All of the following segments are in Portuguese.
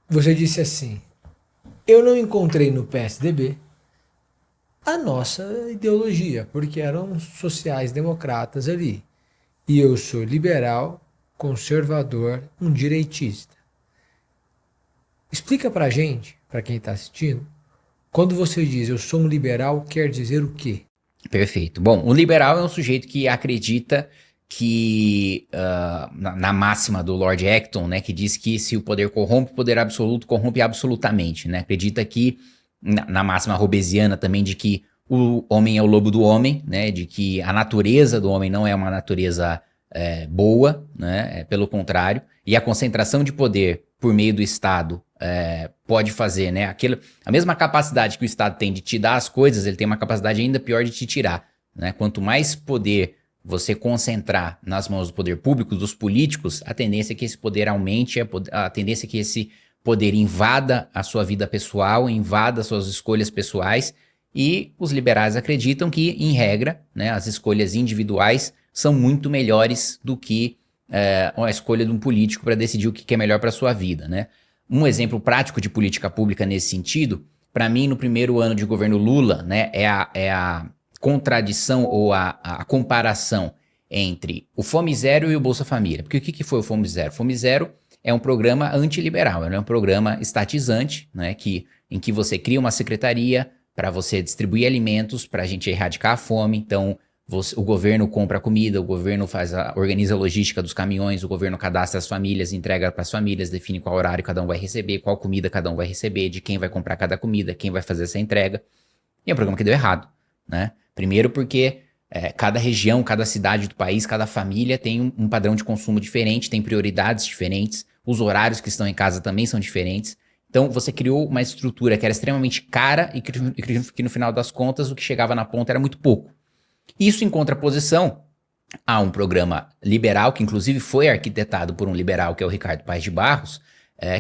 Você disse assim: eu não encontrei no PSDB a nossa ideologia, porque eram sociais-democratas ali. E eu sou liberal, conservador, um direitista. Explica pra gente, pra quem tá assistindo, quando você diz eu sou um liberal, quer dizer o quê? Perfeito. Bom, um liberal é um sujeito que acredita que, na máxima do Lord Acton, né, que diz que se o poder corrompe, o poder absoluto corrompe absolutamente, né? Acredita que, na máxima hobbesiana também, de que o homem é o lobo do homem, né? De que a natureza do homem não é uma natureza boa, né? Pelo contrário. E a concentração de poder por meio do Estado pode fazer, né? A mesma capacidade que o Estado tem de te dar as coisas, ele tem uma capacidade ainda pior de te tirar, né? Quanto mais poder você concentrar nas mãos do poder público, dos políticos, a tendência é que esse poder aumente, a tendência é que esse poder invada a sua vida pessoal, invada as suas escolhas pessoais, e os liberais acreditam que, em regra, né, as escolhas individuais são muito melhores do que a escolha de um político para decidir o que é melhor para a sua vida, né? Um exemplo prático de política pública nesse sentido, para mim, no primeiro ano de governo Lula, né, é a contradição ou a comparação entre o Fome Zero e o Bolsa Família. Porque o que foi o Fome Zero? O Fome Zero é um programa antiliberal, é um programa estatizante, né, em que você cria uma secretaria para você distribuir alimentos para a gente erradicar a fome. Então, o governo compra comida, o governo organiza a logística dos caminhões, o governo cadastra as famílias, entrega para as famílias, define qual horário cada um vai receber, qual comida cada um vai receber, de quem vai comprar cada comida, quem vai fazer essa entrega. E é um programa que deu errado, né? Primeiro porque cada região, cada cidade do país, cada família tem um padrão de consumo diferente, tem prioridades diferentes, os horários que estão em casa também são diferentes. Então você criou uma estrutura que era extremamente cara e que no final das contas o que chegava na ponta era muito pouco. Isso em contraposição a um programa liberal, que inclusive foi arquitetado por um liberal, que é o Ricardo Paes de Barros,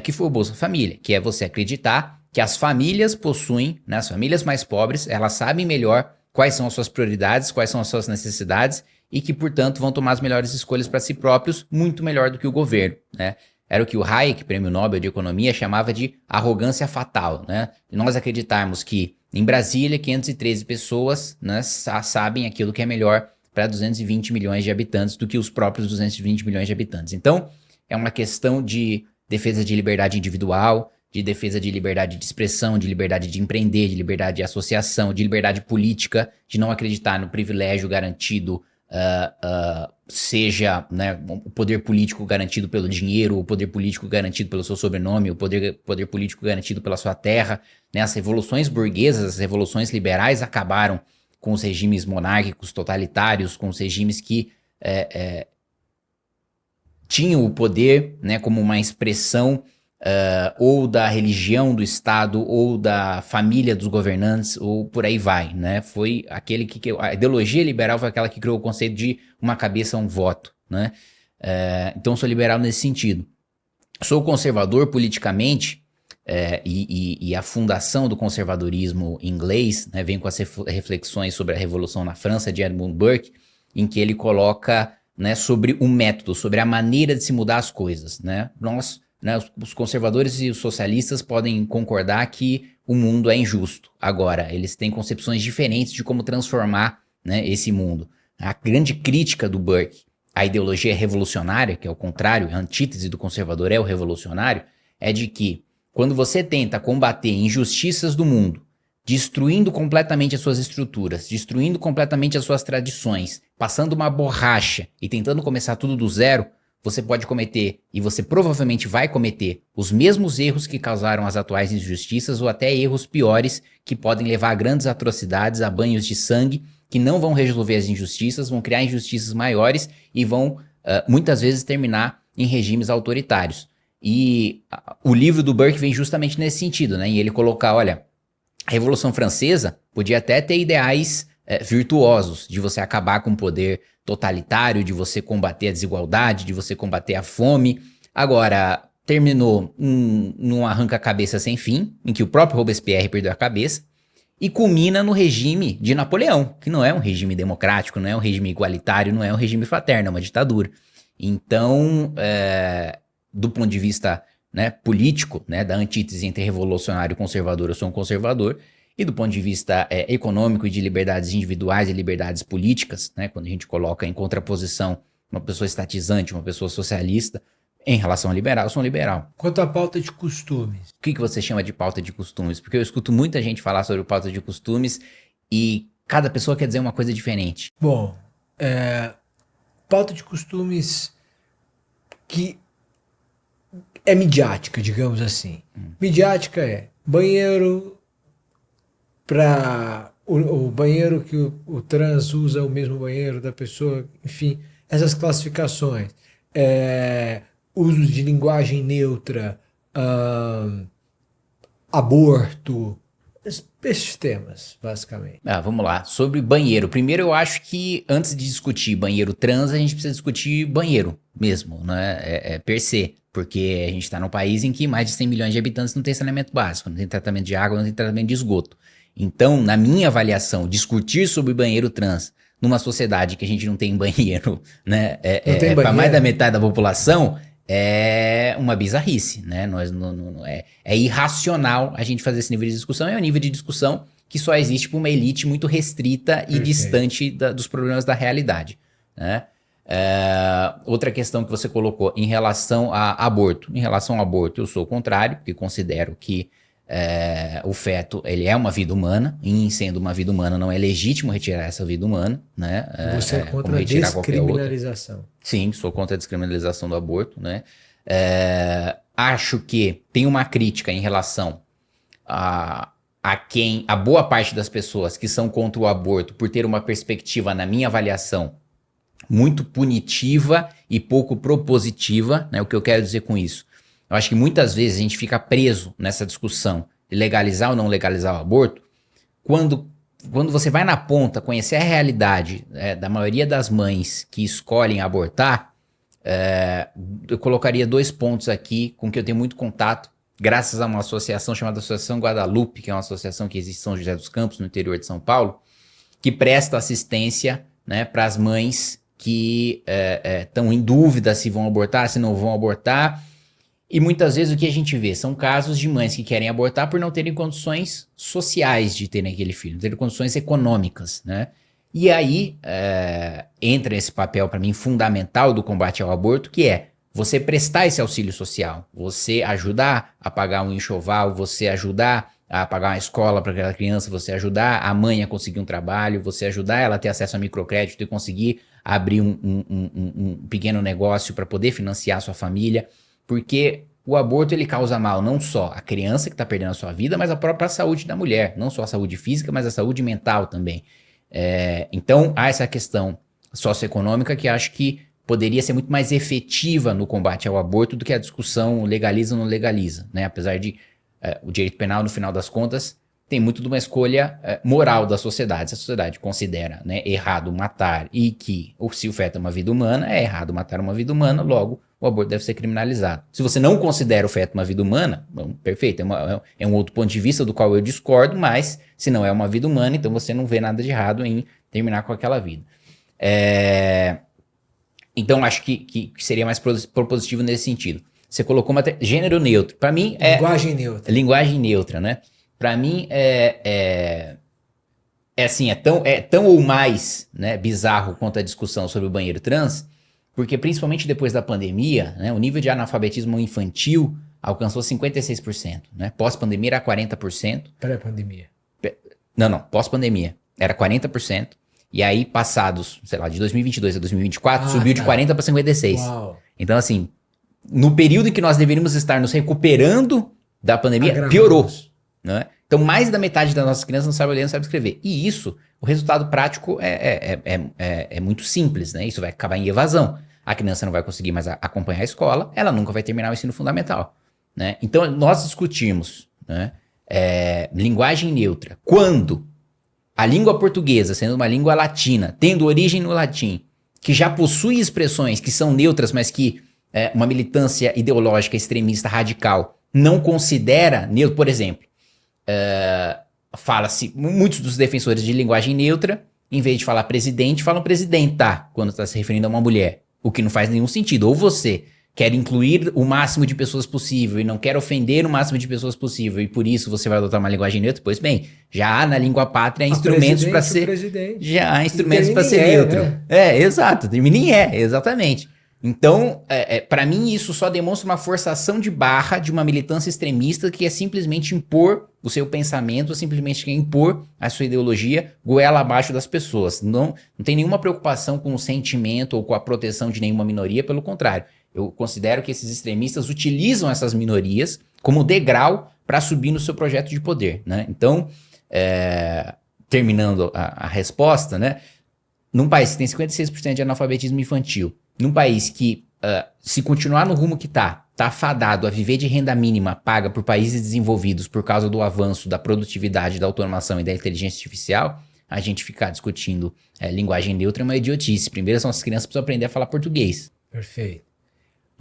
que foi o Bolsa Família, que é você acreditar que as famílias possuem, né, as famílias mais pobres, elas sabem melhor quais são as suas prioridades, quais são as suas necessidades e que, portanto, vão tomar as melhores escolhas para si próprios, muito melhor do que o governo, né? Era o que o Hayek, prêmio Nobel de Economia, chamava de arrogância fatal, né? E nós acreditarmos que em Brasília, 513 pessoas, né, sabem aquilo que é melhor para 220 milhões de habitantes do que os próprios 220 milhões de habitantes. Então, é uma questão de defesa de liberdade individual, de defesa de liberdade de expressão, de liberdade de empreender, de liberdade de associação, de liberdade política, de não acreditar no privilégio garantido, seja, né, o poder político garantido pelo dinheiro, o poder político garantido pelo seu sobrenome, o poder político garantido pela sua terra. Né? As revoluções burguesas, as revoluções liberais acabaram com os regimes monárquicos totalitários, com os regimes que tinham o poder, né, como uma expressão ou da religião do Estado, ou da família dos governantes, ou por aí vai, né? Foi aquele que a ideologia liberal foi aquela que criou o conceito de uma cabeça, um voto, né? Então sou liberal nesse sentido. Sou conservador politicamente, e a fundação do conservadorismo inglês, né, vem com as reflexões sobre a Revolução na França, de Edmund Burke, em que ele coloca, né, sobre o método, sobre a maneira de se mudar as coisas, né? Né, os conservadores e os socialistas podem concordar que o mundo é injusto. Agora, eles têm concepções diferentes de como transformar, né, esse mundo. A grande crítica do Burke à ideologia revolucionária, que é o contrário, a antítese do conservador é o revolucionário, é de que quando você tenta combater injustiças do mundo, destruindo completamente as suas estruturas, destruindo completamente as suas tradições, passando uma borracha e tentando começar tudo do zero, você pode cometer, e você provavelmente vai cometer, os mesmos erros que causaram as atuais injustiças ou até erros piores que podem levar a grandes atrocidades, a banhos de sangue, que não vão resolver as injustiças, vão criar injustiças maiores e vão, muitas vezes, terminar em regimes autoritários. E o livro do Burke vem justamente nesse sentido, né? Em ele colocar, olha, a Revolução Francesa podia até ter ideais virtuosos, de você acabar com o poder totalitário, de você combater a desigualdade, de você combater a fome. Agora, terminou num arranca-cabeça sem fim, em que o próprio Robespierre perdeu a cabeça, e culmina no regime de Napoleão, que não é um regime democrático, não é um regime igualitário, não é um regime fraterno, é uma ditadura. Então, do ponto de vista né, político, né, da antítese entre revolucionário e conservador, eu sou um conservador, e do ponto de vista econômico e de liberdades individuais e liberdades políticas, né, quando a gente coloca em contraposição uma pessoa estatizante, uma pessoa socialista, em relação ao liberal, eu sou um liberal. Quanto à pauta de costumes. O que você chama de pauta de costumes? Porque eu escuto muita gente falar sobre pauta de costumes e cada pessoa quer dizer uma coisa diferente. Bom, pauta de costumes que é midiática, digamos assim. Midiática é banheiro para o banheiro que o trans usa, o mesmo banheiro da pessoa, enfim, essas classificações. Uso de linguagem neutra, aborto, esses temas, basicamente. Vamos lá. Sobre banheiro. Primeiro, eu acho que antes de discutir banheiro trans, a gente precisa discutir banheiro mesmo, né? Per se. Porque a gente está num país em que mais de 100 milhões de habitantes não tem saneamento básico, não tem tratamento de água, não tem tratamento de esgoto. Então, na minha avaliação, discutir sobre banheiro trans numa sociedade que a gente não tem banheiro, né? Para mais da metade da população, é uma bizarrice, né? É irracional a gente fazer esse nível de discussão. É um nível de discussão que só existe para uma elite muito restrita e distante dos problemas da realidade, né? Outra questão que você colocou em relação a aborto. Em relação ao aborto, eu sou o contrário, porque considero que o feto ele é uma vida humana, e em sendo uma vida humana não é legítimo retirar essa vida humana, né? Você é contra a descriminalização. Sim, sou contra a descriminalização do aborto, né? Acho que tem uma crítica em relação a boa parte das pessoas que são contra o aborto por ter uma perspectiva, na minha avaliação, muito punitiva e pouco propositiva, né? O que eu quero dizer com isso? Eu acho que muitas vezes a gente fica preso nessa discussão de legalizar ou não legalizar o aborto, quando você vai na ponta conhecer a realidade da maioria das mães que escolhem abortar, eu colocaria 2 pontos aqui com que eu tenho muito contato, graças a uma associação chamada Associação Guadalupe, que é uma associação que existe em São José dos Campos, no interior de São Paulo, que presta assistência, né, para as mães que estão em dúvida se vão abortar, se não vão abortar. E muitas vezes o que a gente vê são casos de mães que querem abortar por não terem condições sociais de terem aquele filho, não terem condições econômicas, né? E aí entra esse papel, para mim, fundamental do combate ao aborto, que é você prestar esse auxílio social, você ajudar a pagar um enxoval, você ajudar a pagar uma escola para aquela criança, você ajudar a mãe a conseguir um trabalho, você ajudar ela a ter acesso a microcrédito e conseguir abrir um pequeno negócio para poder financiar a sua família, porque o aborto ele causa mal não só a criança que está perdendo a sua vida, mas a própria saúde da mulher, não só a saúde física, mas a saúde mental também. Então há essa questão socioeconômica que acho que poderia ser muito mais efetiva no combate ao aborto do que a discussão legaliza ou não legaliza, né? Apesar de o direito penal, no final das contas, tem muito de uma escolha moral da sociedade. Se a sociedade considera, né, errado matar e que, ou se o feto é uma vida humana, é errado matar uma vida humana, logo o aborto deve ser criminalizado. Se você não considera o feto uma vida humana, bom, perfeito, é um outro ponto de vista do qual eu discordo, mas se não é uma vida humana, então você não vê nada de errado em terminar com aquela vida. Então acho que seria mais propositivo nesse sentido. Você colocou gênero neutro. Para mim linguagem neutra. Linguagem neutra, né? Para mim assim, é tão ou mais, né, bizarro quanto a discussão sobre o banheiro trans, porque principalmente depois da pandemia, né, o nível de analfabetismo infantil alcançou 56%, né? Pós-pandemia era 40%. Pré-pandemia. Não, pós-pandemia era 40%. E aí, passados, sei lá, de 2022 a 2024, subiu de 40 para 56%. Uau. Então, assim, no período em que nós deveríamos estar nos recuperando da pandemia, piorou, né? Então, mais da metade das nossas crianças não sabe ler, não sabe escrever. E isso, o resultado prático é muito simples, né? Isso vai acabar em evasão. A criança não vai conseguir mais acompanhar a escola, ela nunca vai terminar o ensino fundamental, né? Então, nós discutimos, né, linguagem neutra. Quando a língua portuguesa, sendo uma língua latina, tendo origem no latim, que já possui expressões que são neutras, mas que uma militância ideológica extremista radical não considera neutro, por exemplo, fala-se, muitos dos defensores de linguagem neutra, em vez de falar presidente, falam presidenta, quando está se referindo a uma mulher, o que não faz nenhum sentido. Ou você quer incluir o máximo de pessoas possível e não quer ofender o máximo de pessoas possível, e por isso você vai adotar uma linguagem neutra, pois bem, já há na língua pátria instrumentos para ser... Já há instrumentos para ser neutro. Né? Exato, termina em exatamente. Então, para mim, isso só demonstra uma forçação de barra de uma militância extremista que é simplesmente impor o seu pensamento, simplesmente quer impor a sua ideologia goela abaixo das pessoas. Não tem nenhuma preocupação com o sentimento ou com a proteção de nenhuma minoria, pelo contrário. Eu considero que esses extremistas utilizam essas minorias como degrau para subir no seu projeto de poder, né? Então, terminando a resposta, né? Num país que tem 56% de analfabetismo infantil, num país que, se continuar no rumo que tá fadado a viver de renda mínima paga por países desenvolvidos por causa do avanço da produtividade, da automação e da inteligência artificial, a gente ficar discutindo linguagem neutra é uma idiotice. Primeiro, as crianças precisam aprender a falar português. Perfeito.